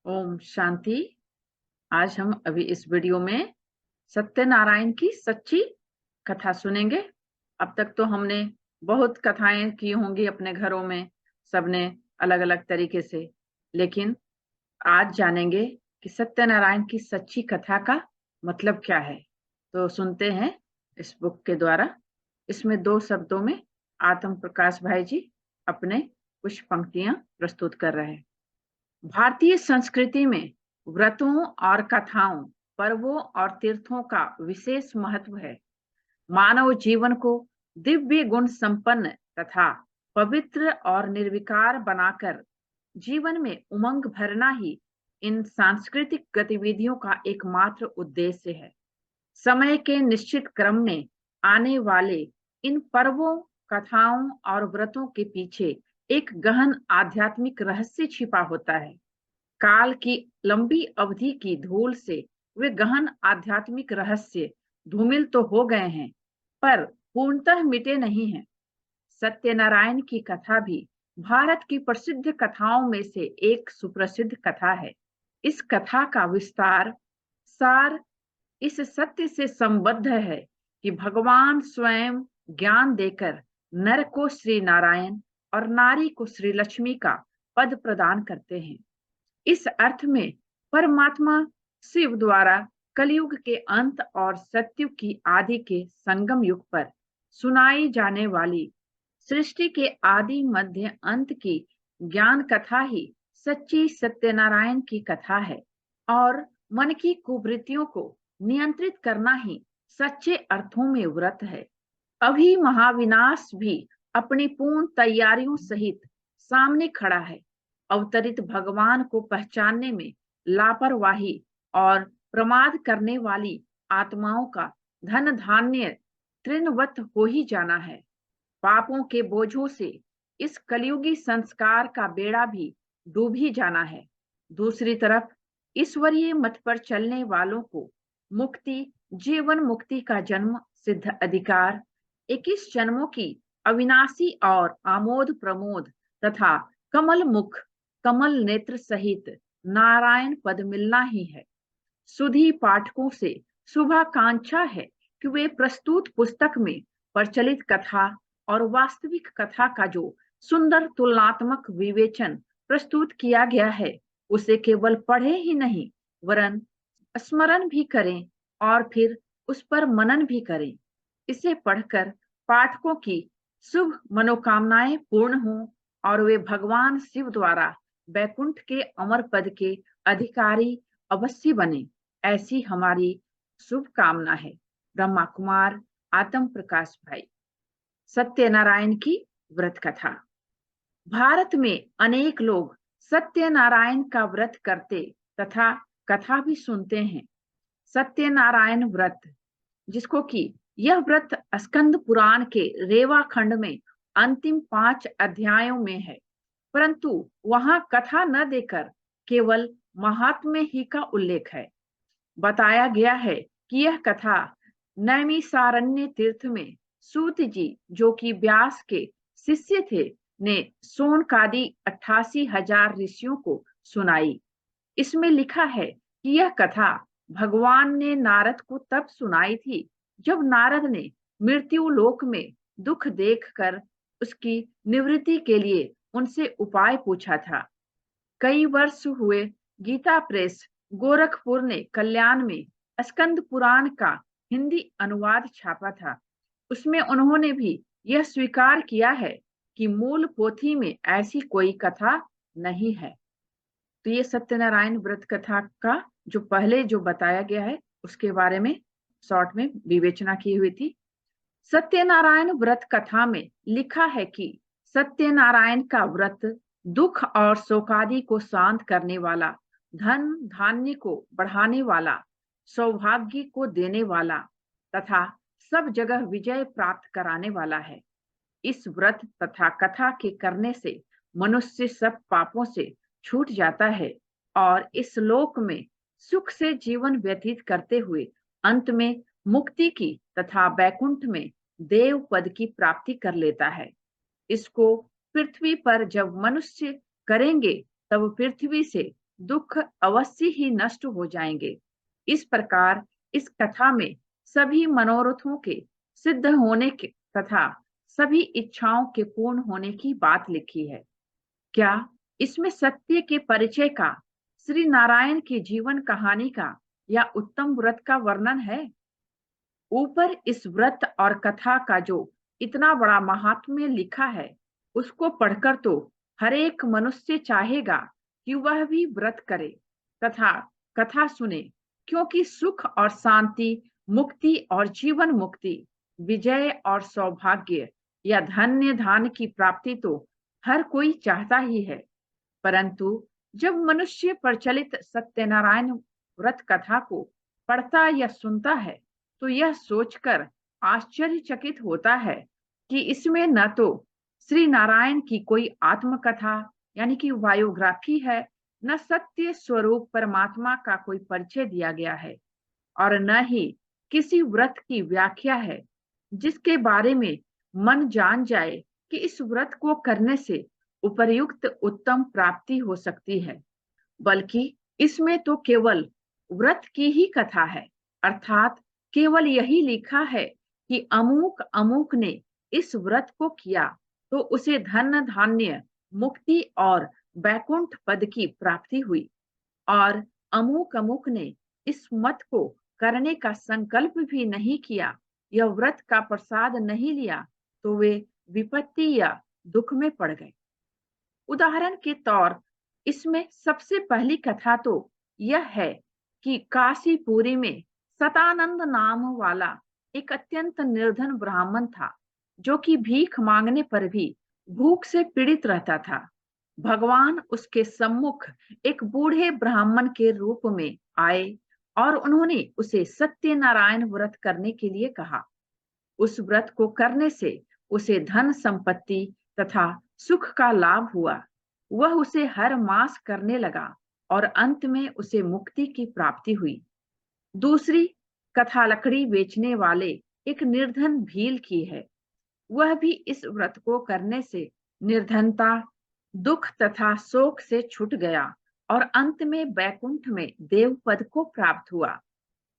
ओम शांति। आज हम अभी इस वीडियो में सत्यनारायण की सच्ची कथा सुनेंगे। अब तक तो हमने बहुत कथाएं की होंगी अपने घरों में, सबने अलग अलग तरीके से, लेकिन आज जानेंगे कि सत्यनारायण की सच्ची कथा का मतलब क्या है। तो सुनते हैं इस बुक के द्वारा। इसमें 2 शब्दों में आत्म प्रकाश भाई जी अपने कुछ पंक्तियां प्रस्तुत कर रहे हैं। भारतीय संस्कृति में व्रतों और कथाओं, पर्वों और तीर्थों का विशेष महत्व है। मानव जीवन को दिव्य गुण संपन्न तथा पवित्र और निर्विकार बनाकर जीवन में उमंग भरना ही इन सांस्कृतिक गतिविधियों का एकमात्र उद्देश्य है। समय के निश्चित क्रम में आने वाले इन पर्वों, कथाओं और व्रतों के पीछे एक गहन आध्यात्मिक रहस्य छिपा होता है। काल की लंबी अवधि की धूल से वे गहन आध्यात्मिक रहस्य धूमिल तो हो गए हैं, पर पूर्णतः मिटे नहीं हैं। सत्यनारायण की कथा भी भारत की प्रसिद्ध कथाओं में से एक सुप्रसिद्ध कथा है। इस कथा का विस्तार सार इस सत्य से संबद्ध है कि भगवान स्वयं ज्ञान देकर नर को श्री नारायण और नारी को श्री लक्ष्मी का पद प्रदान करते हैं। इस अर्थ में परमात्मा शिव द्वारा कलयुग के अंत और सतयुग की आदि के संगम युग पर सुनाई जाने वाली सृष्टि के आदि मध्य अंत की ज्ञान कथा ही सच्ची सत्यनारायण की कथा है, और मन की कुवृत्तियों को नियंत्रित करना ही सच्चे अर्थों में व्रत है। अभी महाविनाश भी अपनी पूर्ण तैयारियों सहित सामने खड़ा है। अवतरित भगवान को पहचानने में लापरवाही और प्रमाद करने वाली आत्माओं का धन धान्य तृणवत हो ही जाना है। पापों के बोझों से इस कलयुगी संस्कार का बेड़ा भी डूब ही जाना है। दूसरी तरफ ईश्वरीय मत पर चलने वालों को मुक्ति, जीवन मुक्ति का जन्म सिद्ध अधिकार, 21 जन्मों की अविनाशी और आमोद प्रमोद तथा कमल मुख, कमल नेत्र सहित नारायण पद मिलना ही है। सुधी पाठकों से शुभाकांक्षा है कि वे प्रस्तुत पुस्तक में प्रचलित कथा और वास्तविक कथा का जो सुंदर तुलनात्मक विवेचन प्रस्तुत किया गया है, उसे केवल पढ़े ही नहीं वरन स्मरण भी करें और फिर उस पर मनन भी करें। इसे पढ़कर पाठकों की शुभ मनोकामनाएं पूर्ण हों और वे भगवान शिव द्वारा बैकुंठ के अमर पद के अधिकारी अवश्य बने, ऐसी हमारी शुभ कामना है। ब्रह्मा कुमार आत्म प्रकाश भाई। सत्यनारायण की व्रत कथा। भारत में अनेक लोग सत्यनारायण का व्रत करते तथा कथा भी सुनते हैं। सत्यनारायण व्रत, जिसको कि यह व्रत स्कंद पुराण के रेवा खंड में अंतिम 5 अध्यायों में है, परंतु वहां कथा न देकर केवल महात्म्य ही का उल्लेख है। बताया गया है कि यह कथा नैमिषारण्य तीर्थ में सूत जी, जो कि व्यास के शिष्य थे, ने सोनकादि 88,000 ऋषियों को सुनाई। इसमें लिखा है कि यह कथा भगवान ने नारद को तब सुनाई थी जब नारद ने मृत्यु लोक में दुख देखकर उसकी निवृत्ति के लिए उनसे उपाय पूछा था। कई वर्ष हुए गीता प्रेस गोरखपुर ने कल्याण में स्कंद पुराण का हिंदी अनुवाद छापा था। उसमें उन्होंने भी यह स्वीकार किया है कि मूल पोथी में ऐसी कोई कथा नहीं है। तो ये सत्यनारायण व्रत कथा का जो पहले जो बताया गया है उसके बारे में शॉर्ट में विवेचना की हुई थी। सत्यनारायण व्रत कथा में लिखा है कि सत्यनारायण का व्रत दुख और शोकादि को शांत करने वाला, धन धान्य को बढ़ाने वाला, सौभाग्य को देने वाला तथा सब जगह विजय प्राप्त कराने वाला है। इस व्रत तथा कथा के करने से मनुष्य सब पापों से छूट जाता है और इस लोक में सुख से जीवन व्यतीत करते हुए अंत में मुक्ति की तथा बैकुंठ में देव पद की प्राप्ति कर लेता है। इसको पृथ्वी पर जब मनुष्य करेंगे तब पृथ्वी से दुख अवश्य ही नष्ट हो जाएंगे। इस प्रकार इस कथा में सभी मनोरथों के सिद्ध होने के तथा सभी इच्छाओं के पूर्ण होने की बात लिखी है। क्या इसमें सत्य के परिचय का, श्री नारायण की जीवन कहानी का या उत्तम व्रत का वर्णन है? ऊपर इस व्रत और कथा का जो इतना बड़ा महात्म्य लिखा है, उसको पढ़कर तो हर एक मनुष्य चाहेगा कि वह भी व्रत करे तथा कथा सुने, क्योंकि सुख और शांति, मुक्ति और जीवन मुक्ति, विजय और सौभाग्य या धन्य धान की प्राप्ति तो हर कोई चाहता ही है। परंतु जब मनुष्य प्रचलित सत्यनारायण व्रत कथा को पढ़ता या सुनता है, तो यह सोचकर आश्चर्यचकित होता है कि इसमें न तो श्री नारायण की कोई आत्मकथा यानी कि बायोग्राफी है, न सत्य स्वरूप परमात्मा का कोई परिचय दिया गया है, और न ही किसी व्रत की व्याख्या है जिसके बारे में मन जान जाए कि इस व्रत को करने से उपर्युक्त उत्तम प्राप्ति हो सकती है। बल्कि इसमें तो केवल व्रत की ही कथा है, अर्थात केवल यही लिखा है कि अमुक अमुक ने इस व्रत को किया तो उसे धन धान्य, मुक्ति और वैकुंठ पद की प्राप्ति हुई, और अमुक अमुक ने इस मत को करने का संकल्प भी नहीं किया या व्रत का प्रसाद नहीं लिया तो वे विपत्ति या दुख में पड़ गए। उदाहरण के तौर इसमें सबसे पहली कथा तो यह है कि काशीपुरी में सतानंद नाम वाला एक अत्यंत निर्धन ब्राह्मण था, जो कि भीख मांगने पर भी भूख से पीड़ित रहता था। भगवान उसके सम्मुख एक बूढ़े ब्राह्मण के रूप में आए और उन्होंने उसे सत्यनारायण व्रत करने के लिए कहा। उस व्रत को करने से उसे धन संपत्ति तथा सुख का लाभ हुआ। वह उसे हर मास करने लगा और अंत में उसे मुक्ति की प्राप्ति हुई। दूसरी कथा लकड़ी बेचने वाले एक निर्धन भील की है। वह भी इस व्रत को करने से निर्धनता, दुख तथा शोक से छूट गया और अंत में वैकुंठ में देव पद को प्राप्त हुआ।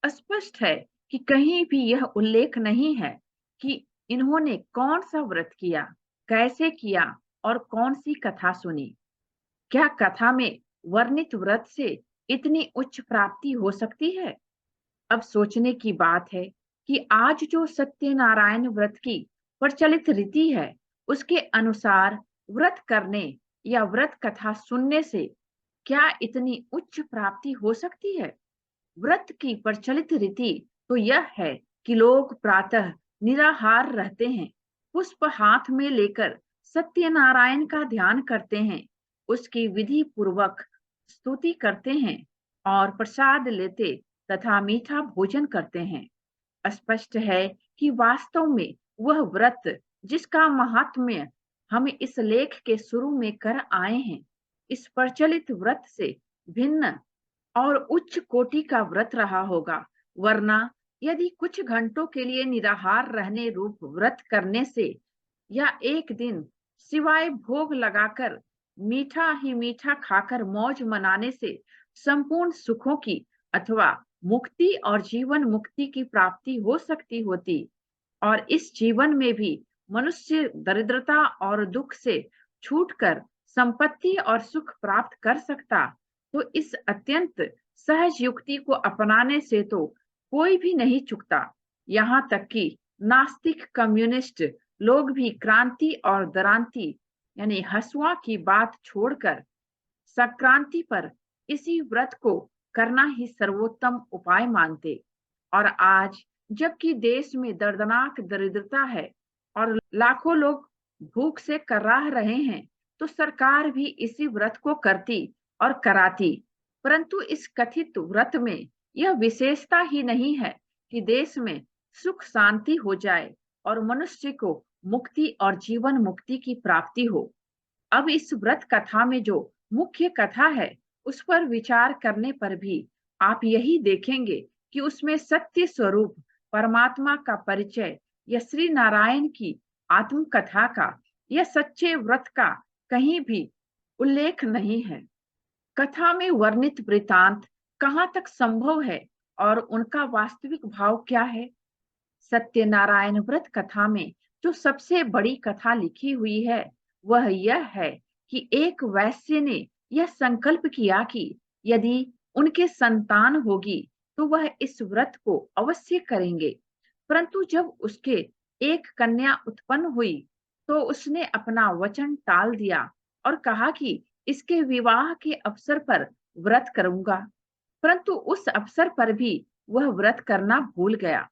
स्पष्ट है कि कहीं भी यह उल्लेख नहीं है कि इन्होंने कौन सा व्रत किया, कैसे किया और कौन सी कथा सुनी। क्या कथा में वर्णित व्रत से इतनी उच्च प्राप्ति हो सकती है? अब सोचने की बात है कि आज जो सत्यनारायण व्रत की प्रचलित रीति है, उसके अनुसार व्रत करने या व्रत कथा सुनने से क्या इतनी उच्च प्राप्ति हो सकती है? व्रत की प्रचलित रीति तो यह है कि लोग प्रातः निराहार रहते हैं, पुष्प हाथ में लेकर सत्यनारायण का ध्यान करते हैं, उसकी विधि पूर्वक स्तुति करते हैं और प्रसाद लेते तथा मीठा भोजन करते हैं। स्पष्ट है कि वास्तव में वह व्रत जिसका महात्म्य हम इस लेख के शुरू में कर आए हैं, इस प्रचलित व्रत से भिन्न और उच्च कोटि का व्रत रहा होगा, वरना यदि कुछ घंटों के लिए निराहार रहने रूप व्रत करने से या एक दिन सिवाय भोग लगाकर मीठा ही मीठा खाकर मौज मनाने से संपूर्ण सुखों की अथवा मुक्ति और जीवन मुक्ति की प्राप्ति हो सकती होती, और इस जीवन में भी मनुष्य दरिद्रता और दुख से छूटकर संपत्ति और सुख प्राप्त कर सकता, तो इस अत्यंत सहज युक्ति को अपनाने से तो कोई भी नहीं चूकता। यहाँ तक कि नास्तिक कम्युनिस्ट लोग भी क्रांति और दरांति यानी हसुआ की बात छोड़कर संक्रांति पर इसी व्रत को करना ही सर्वोत्तम उपाय मानते। और आज जबकि देश में दर्दनाक दरिद्रता है और लाखों लोग भूख से कराह रहे हैं, तो सरकार भी इसी व्रत को करती और कराती। परंतु इस कथित व्रत में यह विशेषता ही नहीं है कि देश में सुख शांति हो जाए और मनुष्य को मुक्ति और जीवन मुक्ति की प्राप्ति हो। अब इस व्रत कथा में जो मुख्य कथा है, उस पर विचार करने पर भी आप यही देखेंगे कि उसमें सत्य स्वरूप परमात्मा का परिचय या श्री नारायण की आत्मकथा का या सच्चे व्रत का कहीं भी उल्लेख नहीं है। कथा में वर्णित वृतांत कहाँ तक संभव है और उनका वास्तविक भाव क्या है? सत्यनारायण व्रत कथा में जो सबसे बड़ी कथा लिखी हुई है वह यह है कि एक वैश्य ने यह संकल्प किया कि यदि उनके संतान होगी तो वह इस व्रत को अवश्य करेंगे। परंतु जब उसके एक कन्या उत्पन्न हुई तो उसने अपना वचन टाल दिया और कहा कि इसके विवाह के अवसर पर व्रत करूंगा। परंतु उस अवसर पर भी वह व्रत करना भूल गया।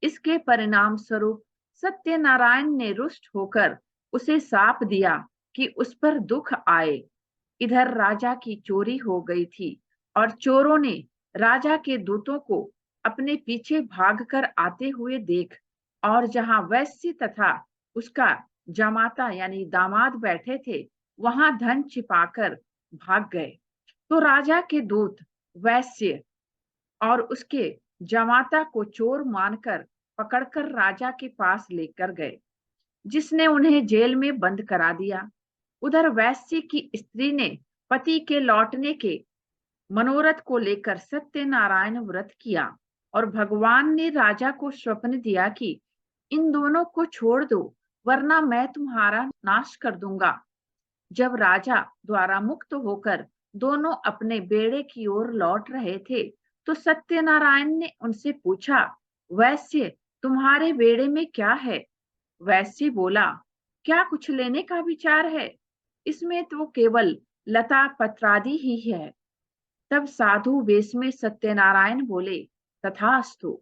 इसके परिणाम स्वरूप सत्यनारायण ने रुष्ट होकर उसे शाप दिया कि उस पर दुख आए। इधर राजा की चोरी हो गई थी और चोरों ने राजा के दूतों को अपने पीछे भागकर आते हुए देख और जहां वैश्य तथा उसका जमाता यानी दामाद बैठे थे वहां धन छिपाकर भाग गए। तो राजा के दूत वैश्य और उसके जमाता को चोर मानकर पकड़कर राजा के पास लेकर गए, जिसने उन्हें जेल में बंद करा दिया। उधर वैश्य की स्त्री ने पति के लौटने के मनोरथ को लेकर सत्यनारायण व्रत किया और भगवान ने राजा को स्वप्न दिया कि इन दोनों को छोड़ दो वरना मैं तुम्हारा नाश कर दूंगा। जब राजा द्वारा मुक्त होकर दोनों अपने बेड़े की ओर लौट रहे थे तो सत्यनारायण ने उनसे पूछा, वैश्य तुम्हारे बेड़े में क्या है? वैश्य बोला, क्या कुछ लेने का विचार है? इसमें तो केवल लता पत्रादि ही है। तब साधु वेश में सत्यनारायण बोले, तथास्तु।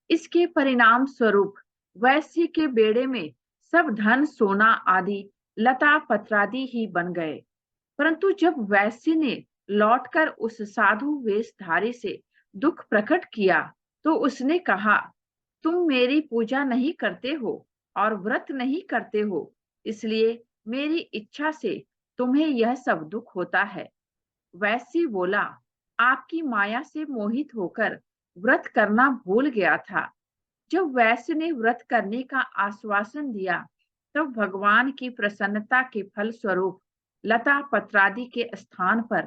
इसके परिणाम स्वरूप वैश्य के बेड़े में सब धन सोना आदि लता पत्रादि ही बन गए। परंतु जब वैश्य ने लौटकर उस साधु वेशधारी से दुख प्रकट किया तो उसने कहा, तुम मेरी पूजा नहीं करते हो और व्रत नहीं करते हो, इसलिए मेरी इच्छा से तुम्हें यह सब दुख होता है। वैश्य बोला, आपकी माया से मोहित होकर व्रत करना भूल गया था। जब वैश्य ने व्रत करने का आश्वासन दिया तब भगवान की प्रसन्नता के फल स्वरूप लता पत्रादि के स्थान पर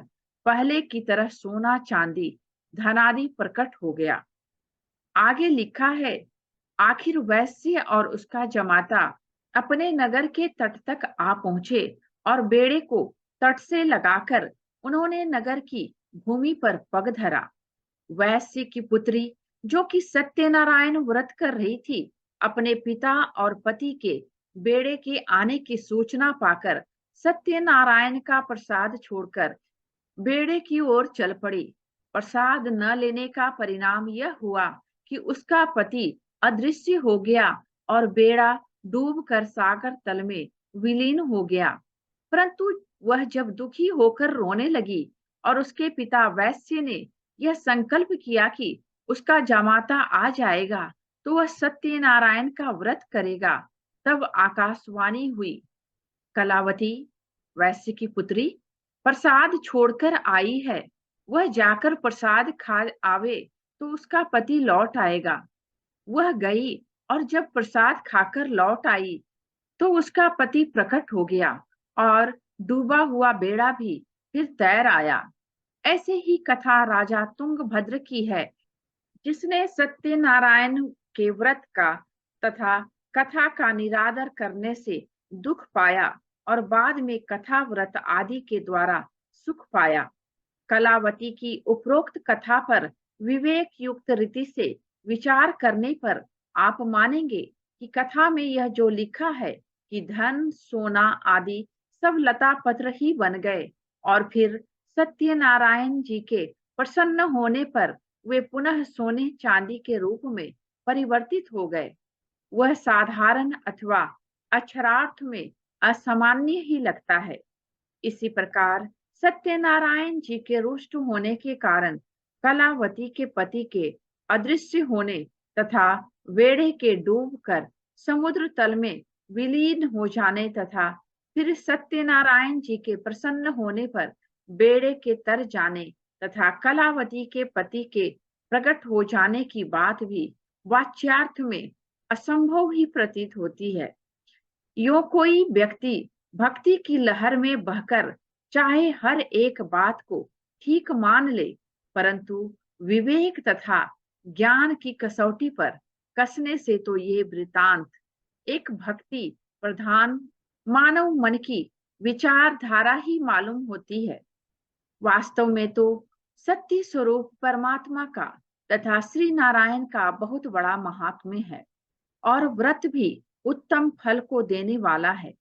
पहले की तरह सोना चांदी धनादि प्रकट हो गया। आगे लिखा है, आखिर वैश्य और उसका जमाता अपने नगर के तट तक आ पहुंचे और बेड़े को तट से लगाकर उन्होंने नगर की भूमि पर पग धरा। वैश्य की पुत्री जो कि सत्यनारायण व्रत कर रही थी अपने पिता और पति के बेड़े के आने की सूचना पाकर सत्यनारायण का प्रसाद छोड़कर बेड़े की ओर चल पड़ी। प्रसाद न लेने का परिणाम यह हुआ कि उसका पति अदृश्य हो गया और बेड़ा डूबकर सागर तल में विलीन हो गया। परंतु वह जब दुखी होकर रोने लगी और उसके पिता वैश्य ने यह संकल्प किया कि उसका जमाता आ जाएगा तो वह सत्यनारायण का व्रत करेगा, तब आकाशवाणी हुई, कलावती वैश्य की पुत्री प्रसाद छोड़कर आई है, वह जाकर प्रसाद खा आवे तो उसका पति लौट आएगा। वह गई और जब प्रसाद खाकर लौट आई तो उसका पति प्रकट हो गया और डूबा हुआ बेड़ा भी फिर तैर आया। ऐसे ही कथा राजा तुंगभद्र की है, जिसने सत्यनारायण के व्रत का तथा कथा का निरादर करने से दुख पाया और बाद में कथा व्रत आदि के द्वारा सुख पाया। कलावती की उपरोक्त कथा पर विवेक युक्त रीति से विचार करने पर आप मानेंगे कि कथा में यह जो लिखा है कि धन सोना आदि सब लता पत्र ही बन गए और फिर सत्यनारायण जी के प्रसन्न होने पर वे पुनः सोने चांदी के रूप में परिवर्तित हो गए, वह साधारण अथवा अक्षरार्थ में असामान्य ही लगता है। इसी प्रकार सत्यनारायण जी के रुष्ट होने के कारण कलावती के पति के अदृश्य होने तथा वेड़े के डूबकर समुद्र तल में विलीन हो जाने तथा फिर सत्यनारायण जी के प्रसन्न होने पर बेड़े के तर जाने तथा कलावती के पति के प्रकट हो जाने की बात भी वाच्यार्थ में असंभव ही प्रतीत होती है। यो कोई व्यक्ति भक्ति की लहर में बहकर चाहे हर एक बात को ठीक मान ले, परंतु विवेक तथा ज्ञान की कसौटी पर कसने से तो ये वृतांत एक भक्ति प्रधान मानव मन की विचारधारा ही मालूम होती है। वास्तव में तो सत्य स्वरूप परमात्मा का तथा श्री नारायण का बहुत बड़ा महात्म्य है और व्रत भी उत्तम फल को देने वाला है।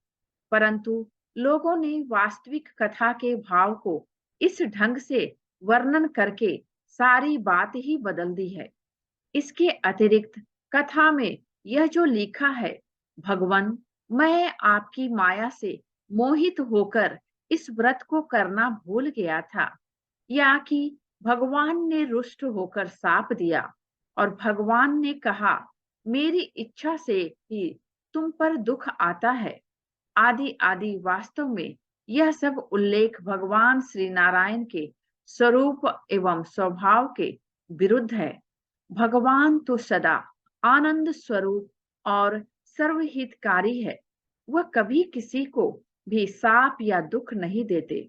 परंतु लोगों ने वास्तविक कथा के भाव को इस ढंग से वर्णन करके सारी बात ही बदल दी है। इसके अतिरिक्त कथा में यह जो लिखा है, भगवान मैं आपकी माया से मोहित होकर इस व्रत को करना भूल गया था, या कि भगवान ने रुष्ट होकर साप दिया और भगवान ने कहा मेरी इच्छा से ही तुम पर दुख आता है, आदि आदि, वास्तव में यह सब उल्लेख भगवान श्री नारायण के स्वरूप एवं स्वभाव के विरुद्ध है। भगवान तो सदा आनंद स्वरूप और सर्वहितकारी है। वह कभी किसी को भी साप या दुख नहीं देते।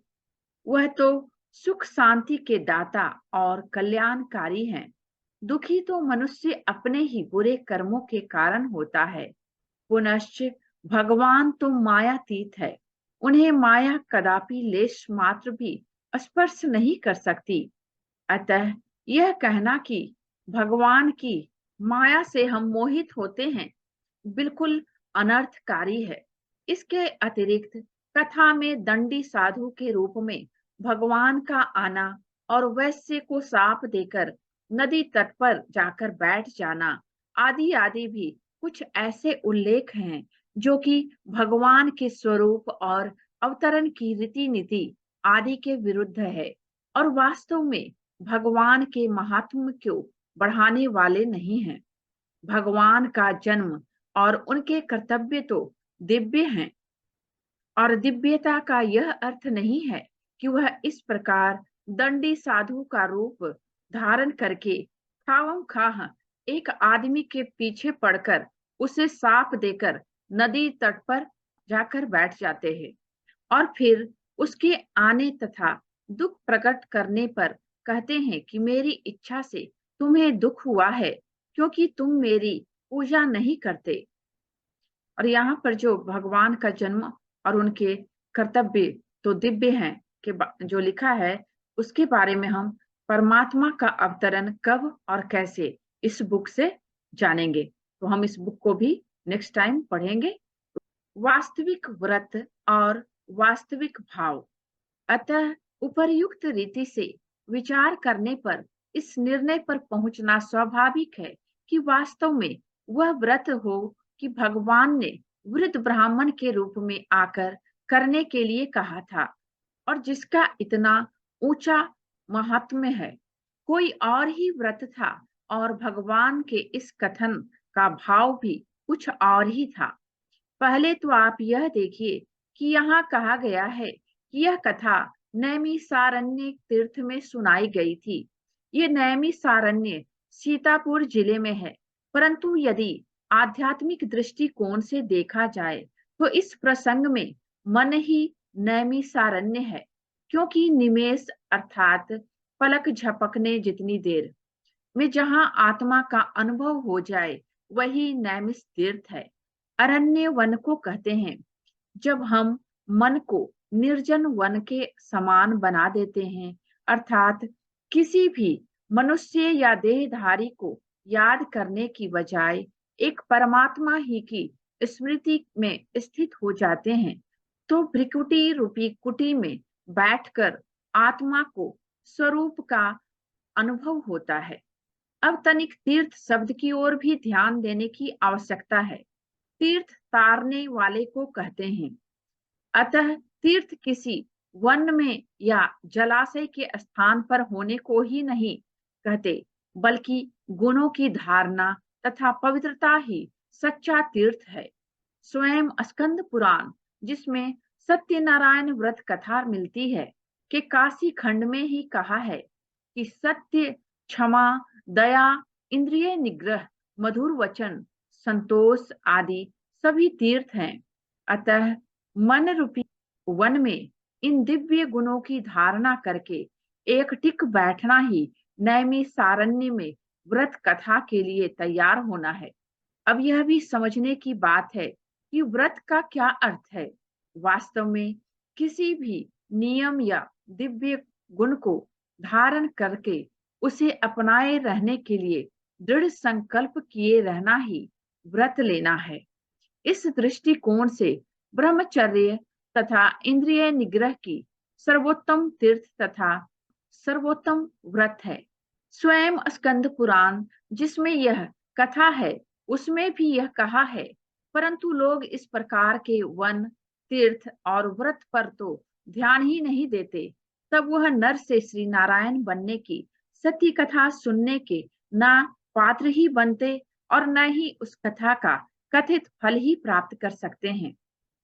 वह तो सुख शांति के दाता और कल्याणकारी हैं। दुखी तो मनुष्य अपने ही बुरे कर्मों के कारण होता है। पुनश्च भगवान तो मायातीत है। उन्हें माया कदापि लेश मात्र भी स्पर्श नहीं कर सकती। अतः यह कहना कि भगवान की माया से हम मोहित होते हैं बिल्कुल अनर्थकारी है। इसके अतिरिक्त कथा में दंडी साधु के रूप में भगवान का आना और वैश्य को साप देकर नदी तट पर जाकर बैठ जाना आदि आदि भी कुछ ऐसे उल्लेख हैं जो कि भगवान के स्वरूप और अवतरण की रीति नीति आदि के विरुद्ध है और वास्तव में भगवान के महात्म्य को बढ़ाने वाले नहीं हैं। भगवान का जन्म और उनके कर्तव्य तो दिव्य हैं और दिव्यता का यह अर्थ नहीं है कि वह इस प्रकार दंडी साधु का रूप धारण करके खावम खाह एक आदमी के पीछे पड़कर उसे साप देकर नदी तट पर जाकर बैठ जाते हैं और फिर उसके आने तथा दुख प्रकट करने पर कहते हैं कि मेरी इच्छा से तुम्हें दुख हुआ है क्योंकि तुम मेरी पूजा नहीं करते। और यहाँ पर जो भगवान का जन्म और उनके कर्तव्य तो दिव्य हैं कि जो लिखा है उसके बारे में हम परमात्मा का अवतरण कब और कैसे इस बुक से जानेंगे। तो हम इस बुक को भी नेक्स्ट टाइम पढ़ेंगे। वास्तविक व्रत और वास्तविक भाव। अतः उपर्युक्त रीति से विचार करने पर इस निर्णय पर पहुंचना स्वाभाविक है कि वास्तव में वह व्रत हो कि भगवान ने वृद्ध ब्राह्मण के रूप में आकर करने के लिए कहा था और जिसका इतना ऊंचा महात्म्य है। कोई और ही व्रत था और भगवान के इस कथन का भाव भी कुछ और ही था। पहले तो आप यह देखिए कि यहाँ कहा गया है कि यह कथा नैमिषारण्य तीर्थ में सुनाई गई थी। ये नैमिषारण्य सीतापुर जिले में है, परंतु यदि आध्यात्मिक दृष्टिकोण से देखा जाए तो इस प्रसंग में मन ही नैमिषारण्य है, क्योंकि निमेष अर्थात पलक झपकने जितनी देर में जहां आत्मा का अनुभव हो जाए वही नैमिष तीर्थ है। अरण्य वन को कहते हैं। जब हम मन को निर्जन वन के समान बना देते हैं, अर्थात किसी भी मनुष्य या देहधारी को याद करने की बजाय एक परमात्मा ही की स्मृति में स्थित हो जाते हैं, तो भ्रिकुटी रूपी कुटी में बैठकर आत्मा को स्वरूप का अनुभव होता है। अब तनिक तीर्थ शब्द की ओर भी ध्यान देने की आवश्यकता है। तीर्थ तारने वाले को कहते हैं। अतः तीर्थ किसी वन में या जलाशय के स्थान पर होने को ही नहीं कहते, बल्कि गुणों की धारणा तथा पवित्रता ही सच्चा तीर्थ है। स्वयं स्कंद पुराण, जिसमें सत्यनारायण व्रत कथा मिलती है, कि काशी खंड में ही कहा है कि सत्य, क्षमा, दया, इंद्रिय निग्रह, मधुर वचन, संतोष आदि सभी तीर्थ हैं। अतः मन रूपी वन में इन दिव्य गुणों की धारणा करके एकटिक बैठना ही नैमिषारण्य में व्रत कथा के लिए तैयार होना है। अब यह भी समझने की बात है कि व्रत का क्या अर्थ है। वास्तव में किसी भी नियम या दिव्य गुण को धारण करके उसे अपनाए रहने के लिए दृढ़ संकल्प किए रहना ही व्रत लेना है। इस दृष्टिकोण से ब्रह्मचर्य तथा इंद्रिय निग्रह की सर्वोत्तम तीर्थ तथा सर्वोत्तम व्रत है। स्वयं स्कंद पुराण जिसमें यह कथा है उसमें भी यह कहा है, परंतु लोग इस प्रकार के वन, तीर्थ और व्रत पर तो ध्यान ही नहीं देते। तब वह नर से श्री नारायण बनने की सत्य कथा सुनने के ना पात्र ही बनते और न ही उस कथा का कथित फल ही प्राप्त कर सकते हैं।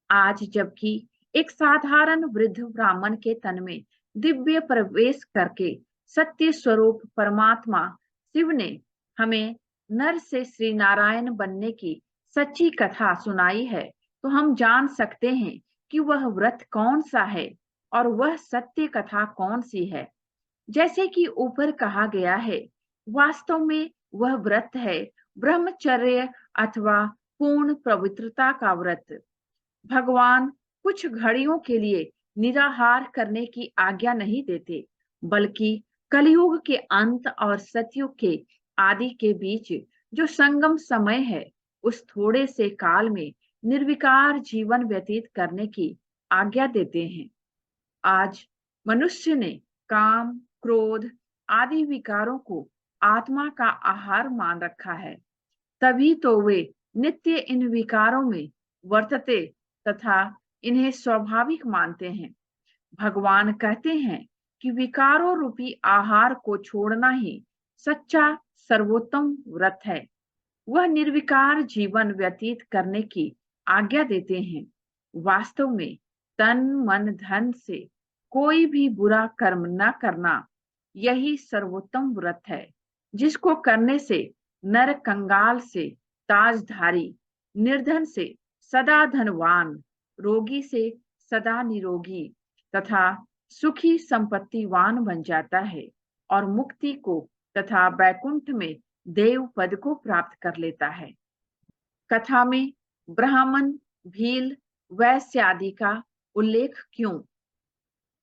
आज जबकि एक साधारण वृद्ध ब्राह्मण के तन में दिव्य प्रवेश करके सत्य स्वरूप परमात्मा शिव ने हमें नर से श्री नारायण बनने की सच्ची कथा सुनाई है, तो हम जान सकते हैं कि वह व्रत कौन सा है और वह सत्य कथा कौन सी है। जैसे कि ऊपर कहा गया है, वास्तव में वह व्रत है ब्रह्मचर्य अथवा पूर्ण पवित्रता का व्रत। भगवान कुछ घड़ियों के लिए निराहार करने की आज्ञा नहीं देते, बल्कि कलयुग के अंत और सतयुग के आदि के बीच जो संगम समय है, उस थोड़े से काल में निर्विकार जीवन व्यतीत करने की आज्ञा देते हैं। आज मनुष्य ने काम, क्रोध आदि विकारों को आत्मा का आहार मान रखा है, तभी तो वे नित्य इन विकारों में वर्तते तथा इन्हें स्वाभाविक मानते हैं। भगवान कहते हैं कि विकारों रूपी आहार को छोड़ना ही सच्चा सर्वोत्तम व्रत है। वह निर्विकार जीवन व्यतीत करने की आज्ञा देते हैं। वास्तव में तन मन धन से कोई भी बुरा कर्म न करना, यही सर्वोत्तम व्रत है, जिसको करने से नर कंगाल से ताजधारी, निर्धन से सदा धनवान, रोगी से सदा निरोगी तथा सुखी संपत्तिवान बन जाता है और मुक्ति को तथा वैकुंठ में देव पद को प्राप्त कर लेता है। कथा में ब्राह्मण, भील, वैश्य आदि का उल्लेख क्यों?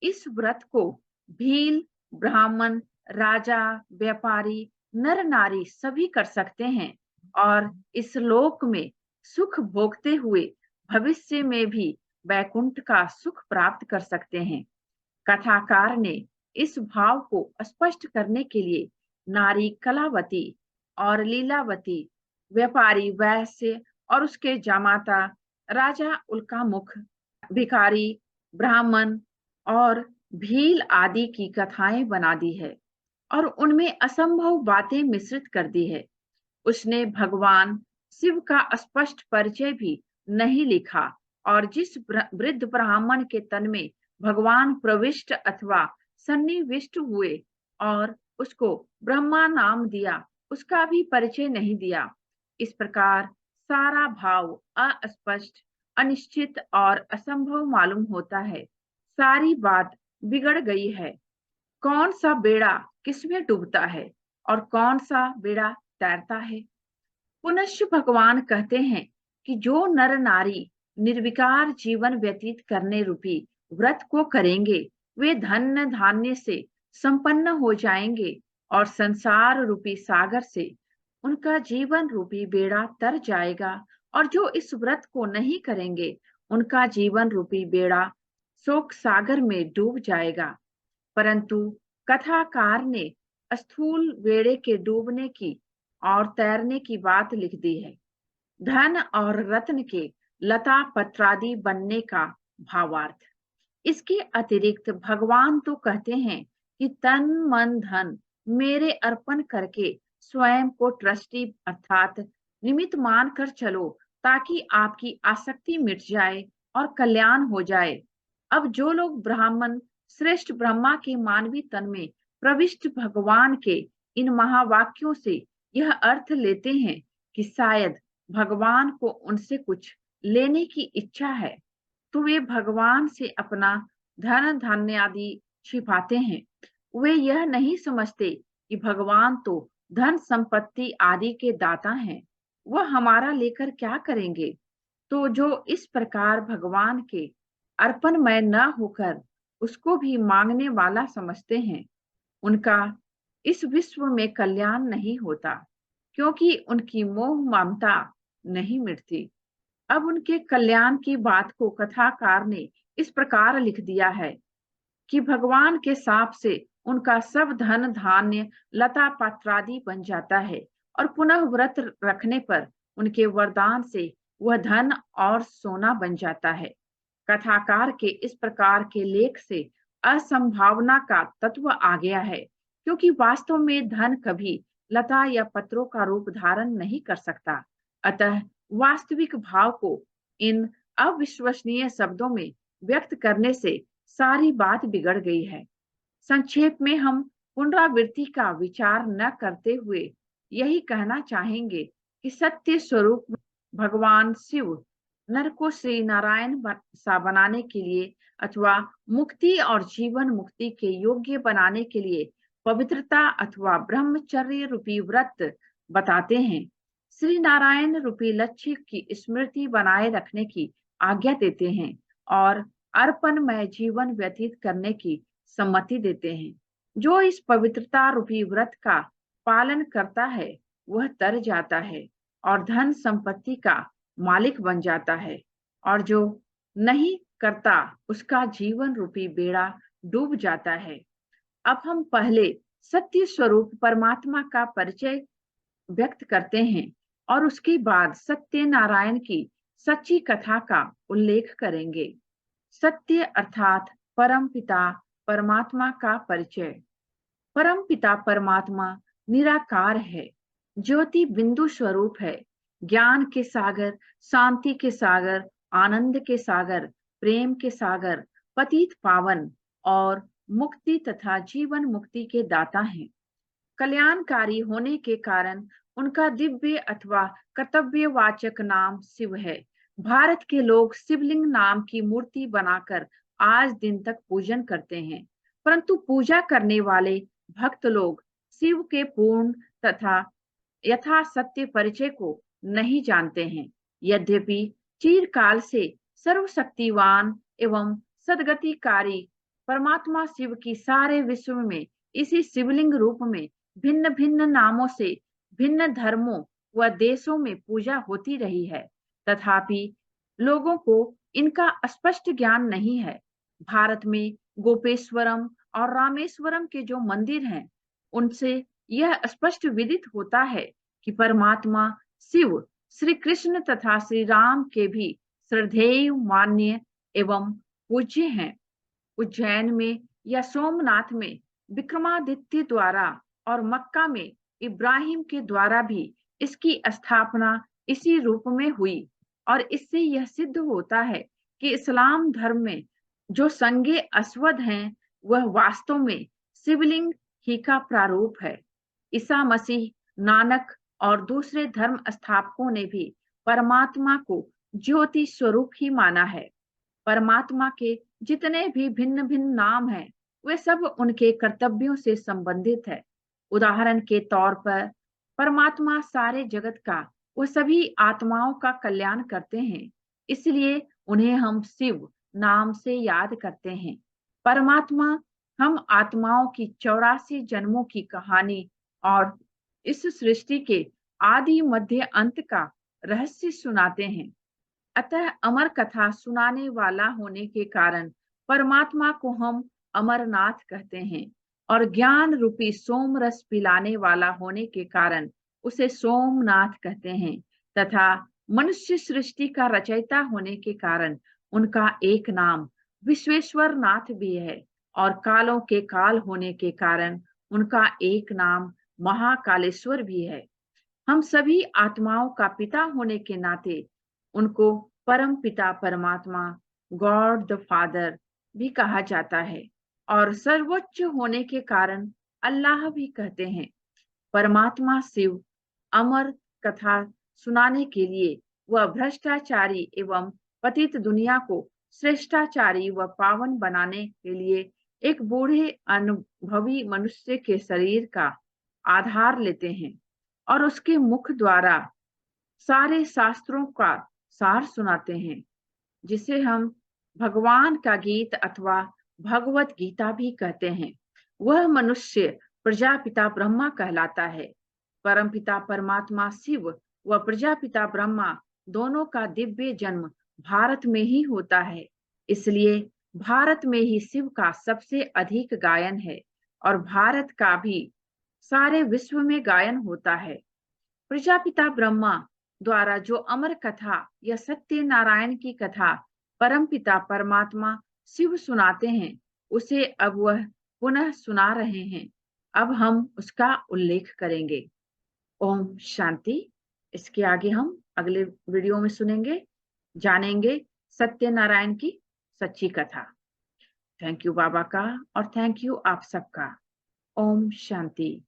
इस व्रत को भील, ब्राह्मण, राजा, व्यापारी, नर नारी सभी कर सकते हैं और इस लोक में सुख भोगते हुए भविष्य में भी वैकुंठ का सुख प्राप्त कर सकते हैं। कथाकार ने इस भाव को स्पष्ट करने के लिए नारी कलावती और लीलावती, व्यापारी वैश्य और उसके जामाता, राजा उल्कामुख, भिखारी, ब्राह्मण और भील आदि की कथाएं बना दी है और उनमें असंभव बातें मिश्रित कर दी है। उसने भगवान शिव का स्पष्ट परिचय भी नहीं लिखा और जिस वृद्ध ब्राह्मण के तन में भगवान प्रविष्ट अथवा सन्निविष्ट हुए और उसको ब्रह्मा नाम दिया, उसका भी परिचय नहीं दिया। इस प्रकार सारा भाव अस्पष्ट, अनिश्चित और असंभव मालूम होता है। सारी बात बिगड़ गई है। कौन सा बेड़ा किसमें डूबता है और कौन सा बेड़ा तैरता है? पुनश्च भगवान कहते हैं कि जो नर नारी निर्विकार जीवन व्यतीत करने रूपी व्रत को करेंगे, वे धन धान्य से संपन्न हो जाएंगे और संसार रूपी सागर से उनका जीवन रूपी बेड़ा तर जाएगा। और जो इस व्रत को नहीं करेंगे, उनका जीवन रूपी बेड़ा शोक सागर में डूब जाएगा। परंतु कथाकार ने स्थूल बेड़े के डूबने की और तैरने की बात लिख दी है। धन और रत्न के लता पत्रादि बनने का भावार्थ। इसके अतिरिक्त भगवान तो कहते हैं कि तन मन धन मेरे अर्पण करके स्वयं को ट्रस्टी अर्थात निमित्त मान कर चलो, ताकि आपकी आसक्ति मिट जाए और कल्याण हो जाए। अब जो लोग ब्राह्मण श्रेष्ठ ब्रह्मा के मानवी तन में प्रविष्ट भगवान के इन महावाक्यों से यह अर्थ लेते हैं कि शायद भगवान को उनसे कुछ लेने की इच्छा है, तो वे भगवान से अपना धन धान्य आदि छिपाते हैं। वे यह नहीं समझते कि भगवान तो धन संपत्ति आदि के दाता हैं, वह हमारा लेकर क्या करेंगे। तो जो इस प्रकार भगवान के अर्पणमय न होकर उसको भी मांगने वाला समझते हैं, उनका इस विश्व में कल्याण नहीं होता, क्योंकि उनकी मोह ममता नहीं मिटती। अब उनके कल्याण की बात को कथाकार ने इस प्रकार लिख दिया है कि भगवान के शाप से उनका सब धन धान्य लता पात्रादि बन जाता है, और पुनः व्रत रखने पर उनके वरदान से वह धन और सोना बन जाता है। कथाकार के इस प्रकार के लेख से असंभावना का तत्व आ गया है, क्योंकि वास्तव में धन कभी लता या पत्रों का रूप धारण नहीं कर सकता। अतः वास्तविक भाव को इन अविश्वसनीय शब्दों में व्यक्त करने से सारी बात बिगड़ गई है। संक्षेप में हम पुनरावृत्ति का विचार न करते हुए यही कहना चाहेंगे कि सत्य स्वरूप भगवान शिव नर को श्री नारायण सा बनाने के लिए अथवा मुक्ति और जीवन मुक्ति के योग्य बनाने के लिए पवित्रता अथवा ब्रह्मचर्य रूपी व्रत बताते हैं। श्री नारायण रूपी लक्ष्य की स्मृति बनाए रखने की आज्ञा देते हैं और अर्पणमय जीवन व्यतीत करने की सम्मति देते हैं। जो इस पवित्रता रूपी व्रत का पालन करता है वह तर जाता है और धन संपत्ति का मालिक बन जाता है, और जो नहीं करता उसका जीवन रूपी बेड़ा डूब जाता है। अब हम पहले सत्य स्वरूप परमात्मा का परिचय व्यक्त करते हैं और उसके बाद सत्य नारायण की सच्ची कथा का उल्लेख करेंगे। सत्य अर्थात परम पिता परमात्मा का परिचय। परम पिता परमात्मा निराकार है, ज्योति बिंदु स्वरूप है, ज्ञान के सागर, शांति के सागर, आनंद के सागर, प्रेम के सागर, पतित पावन और मुक्ति तथा जीवन मुक्ति के दाता हैं। कल्याणकारी होने के कारण उनका दिव्य अथवा कर्तव्यवाचक नाम शिव है। भारत के लोग शिवलिंग नाम की मूर्ति बनाकर आज दिन तक पूजन करते हैं, परंतु पूजा करने वाले भक्त लोग शिव के पूर्ण तथा यथा सत्य परिचय को नहीं जानते हैं। यद्यपि चिरकाल से सर्वशक्तिवान एवं सद्गतिकारी परमात्मा शिव की सारे विश्व में इसी शिवलिंग रूप में भिन्न भिन्न नामों से भिन्न धर्मों व देशों में पूजा होती रही है, तथापि लोगों को इनका स्पष्ट ज्ञान नहीं है। भारत में गोपेश्वरम और रामेश्वरम के जो मंदिर हैं, उनसे यह स्पष्ट विदित होता है कि परमात्मा शिव श्री कृष्ण तथा श्री राम के भी श्रद्धेय, मान्य एवं पूज्य हैं। उज्जैन में या सोमनाथ में विक्रमादित्य द्वारा और मक्का में इब्राहिम के द्वारा भी इसकी स्थापना इसी रूप में हुई, और इससे यह सिद्ध होता है कि इस्लाम धर्म में जो संगे अस्वद हैं वह वास्तव में शिवलिंग ही का प्रारूप है। ईसा मसीह, नानक और दूसरे धर्म स्थापकों ने भी परमात्मा को ज्योति स्वरूप ही माना है। परमात्मा के जितने भी भिन्न भिन्न नाम हैं, वे सब उनके कर्तव्यों से संबंधित है। उदाहरण के तौर पर परमात्मा सारे जगत का व सभी आत्माओं का कल्याण करते हैं, इसलिए उन्हें हम शिव नाम से याद करते हैं। परमात्मा हम आत्माओं की 84 जन्मों की कहानी और इस सृष्टि के आदि मध्य अंत का रहस्य सुनाते हैं। अतः अमर कथा सुनाने वाला होने के कारण परमात्मा को हम अमरनाथ कहते हैं, और ज्ञान रूपी सोम रस पिलाने वाला होने के कारण उसे सोमनाथ कहते हैं, तथा मनुष्य सृष्टि का रचयिता होने के कारण उनका एक नाम विश्वेश्वर नाथ भी है, और कालों के काल होने के कारण उनका एक नाम महाकालेश्वर भी है। हम सभी आत्माओं का पिता होने के नाते उनको परम पिता परमात्मा, गॉड द फादर भी कहा जाता है, और सर्वोच्च होने के कारण अल्लाह भी कहते हैं। परमात्मा शिव अमर कथा सुनाने के लिए वह भ्रष्टाचारी एवं पतित दुनिया को श्रेष्ठाचारी व पावन बनाने के लिए एक बूढ़े अनुभवी मनुष्य के शरीर का आधार लेते हैं और उसके मुख द्वारा सारे शास्त्रों का सार सुनाते हैं, जिसे हम भगवान का गीत अथवा भगवत गीता भी कहते हैं। वह मनुष्य प्रजापिता ब्रह्मा कहलाता है। परमपिता परमात्मा शिव व प्रजापिता ब्रह्मा दोनों का दिव्य जन्म भारत में ही होता है। इसलिए भारत में ही शिव का सबसे अधिक गायन है और भारत का भी सारे विश्व में गायन होता है। प्रजापिता ब्रह्मा द्वारा जो अमर कथा या सत्य नारायण की कथा परमपिता परमात्मा शिव सुनाते हैं, उसे अब वह पुनः सुना रहे हैं। अब हम उसका उल्लेख करेंगे। ओम शांति। इसके आगे हम अगले वीडियो में सुनेंगे, जानेंगे सत्यनारायण की सच्ची कथा। थैंक यू बाबा का और थैंक यू आप सबका। ओम शांति।